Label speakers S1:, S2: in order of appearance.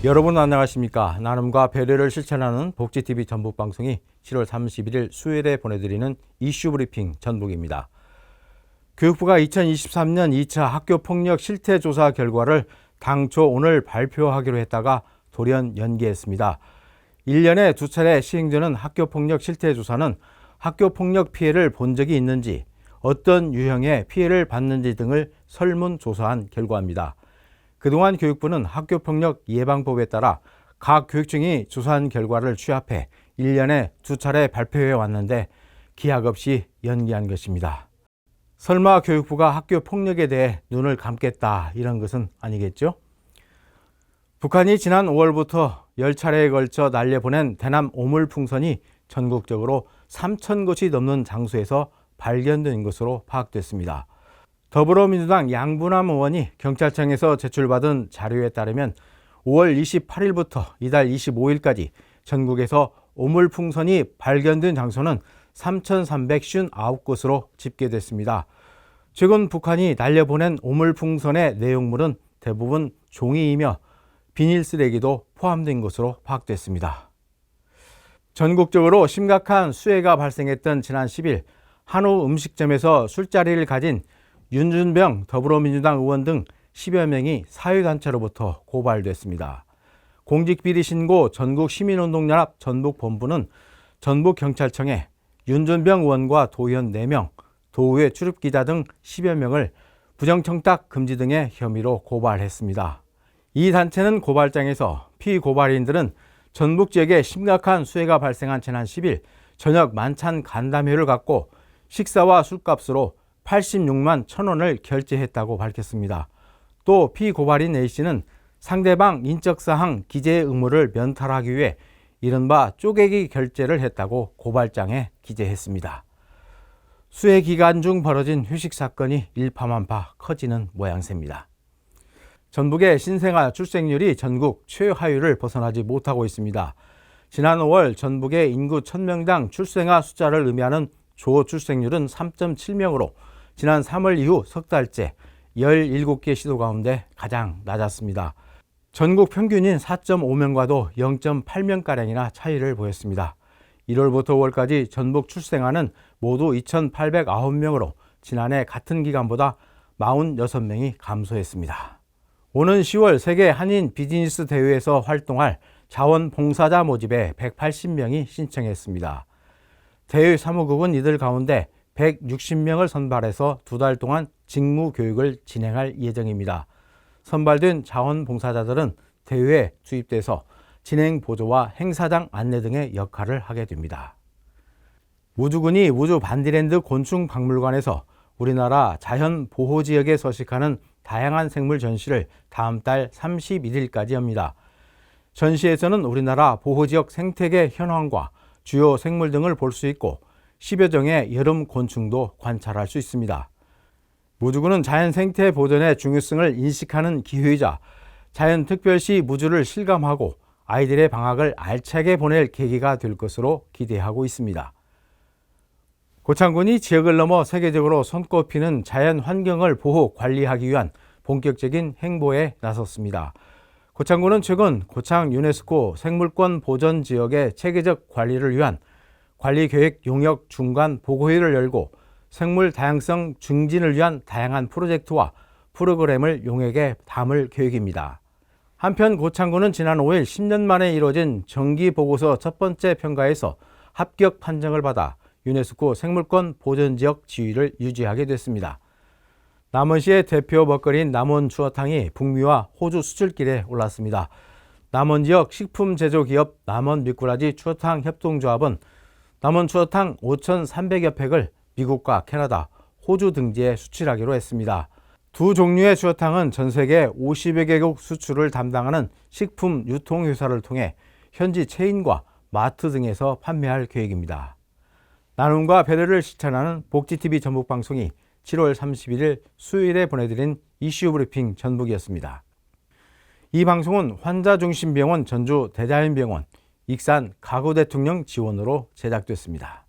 S1: 여러분 안녕하십니까. 나눔과 배려를 실천하는 복지TV 전북방송이 7월 31일 수요일에 보내드리는 이슈 브리핑 전북입니다. 교육부가 2023년 2차 학교폭력 실태조사 결과를 당초 오늘 발표하기로 했다가 돌연 연기했습니다. 1년에 2차례 시행되는 학교폭력 실태조사는 학교폭력 피해를 본 적이 있는지, 어떤 유형의 피해를 받는지 등을 설문조사한 결과입니다. 그동안 교육부는 학교폭력 예방법에 따라 각 교육청이 조사한 결과를 취합해 1년에 2차례 발표해 왔는데 기약 없이 연기한 것입니다. 설마 교육부가 학교폭력에 대해 눈을 감겠다 이런 것은 아니겠죠? 북한이 지난 5월부터 10차례에 걸쳐 날려보낸 대남 오물풍선이 전국적으로 3,000곳이 넘는 장소에서 발견된 것으로 파악됐습니다. 더불어민주당 양부남 의원이 경찰청에서 제출받은 자료에 따르면 5월 28일부터 이달 25일까지 전국에서 오물풍선이 발견된 장소는 3,359곳으로 집계됐습니다. 최근 북한이 날려보낸 오물풍선의 내용물은 대부분 종이이며 비닐 쓰레기도 포함된 것으로 파악됐습니다. 전국적으로 심각한 수해가 발생했던 지난 10일 한우 음식점에서 술자리를 가진 윤준병 더불어민주당 의원 등 10여 명이 사회단체로부터 고발됐습니다. 공직비리신고 전국시민운동연합 전북본부는 전북경찰청에 윤준병 의원과 도의원 4명, 도의회 출입기자 등 10여 명을 부정청탁 금지 등의 혐의로 고발했습니다. 이 단체는 고발장에서 피고발인들은 전북 지역에 심각한 수해가 발생한 지난 10일 저녁 만찬 간담회를 갖고 식사와 술값으로 86만 1,000원을 결제했다고 밝혔습니다. 또 피고발인 A씨는 상대방 인적사항 기재 의무를 면탈하기 위해 이른바 쪼개기 결제를 했다고 고발장에 기재했습니다. 수해 기간 중 벌어진 휴식 사건이 일파만파 커지는 모양새입니다. 전북의 신생아 출생률이 전국 최하위를 벗어나지 못하고 있습니다. 지난 5월 전북의 인구 1,000명당 출생아 숫자를 의미하는 조출생률은 3.7명으로 지난 3월 이후 석 달째 17개 시도 가운데 가장 낮았습니다. 전국 평균인 4.5명과도 0.8명가량이나 차이를 보였습니다. 1월부터 5월까지 전북 출생아는 모두 2,809명으로 지난해 같은 기간보다 46명이 감소했습니다. 오는 10월 세계 한인 비즈니스 대회에서 활동할 자원봉사자 모집에 180명이 신청했습니다. 대회 사무국은 이들 가운데 160명을 선발해서 2달 동안 직무 교육을 진행할 예정입니다. 선발된 자원봉사자들은 대회에 투입돼서 진행 보조와 행사장 안내 등의 역할을 하게 됩니다. 우주군이 우주 반디랜드 곤충박물관에서 우리나라 자연보호지역에 서식하는 다양한 생물 전시를 다음 달 31일까지 합니다. 전시에서는 우리나라 보호지역 생태계 현황과 주요 생물 등을 볼 수 있고 10여 종의 여름 곤충도 관찰할 수 있습니다. 무주군은 자연 생태 보존의 중요성을 인식하는 기회이자 자연특별시 무주를 실감하고 아이들의 방학을 알차게 보낼 계기가 될 것으로 기대하고 있습니다. 고창군이 지역을 넘어 세계적으로 손꼽히는 자연 환경을 보호 관리하기 위한 본격적인 행보에 나섰습니다. 고창군은 최근 고창 유네스코 생물권 보전 지역의 체계적 관리를 위한 관리계획 용역 중간 보고회를 열고 생물 다양성 증진을 위한 다양한 프로젝트와 프로그램을 용역에 담을 계획입니다. 한편 고창군은 지난 5일 10년 만에 이루어진 정기보고서 첫 번째 평가에서 합격 판정을 받아 유네스코 생물권 보전지역 지위를 유지하게 됐습니다. 남원시의 대표 먹거리인 남원추어탕이 북미와 호주 수출길에 올랐습니다. 남원지역 식품제조기업 남원미꾸라지 추어탕 협동조합은 남원추어탕 5,300여 팩을 미국과 캐나다, 호주 등지에 수출하기로 했습니다. 두 종류의 추어탕은 전 세계 50여 개국 수출을 담당하는 식품 유통회사를 통해 현지 체인과 마트 등에서 판매할 계획입니다. 나눔과 배려를 실천하는 복지TV 전북방송이 7월 31일 수요일에 보내드린 이슈 브리핑 전북이었습니다. 이 방송은 환자중심병원 전주 대자연병원, 익산 가구대통령 지원으로 제작됐습니다.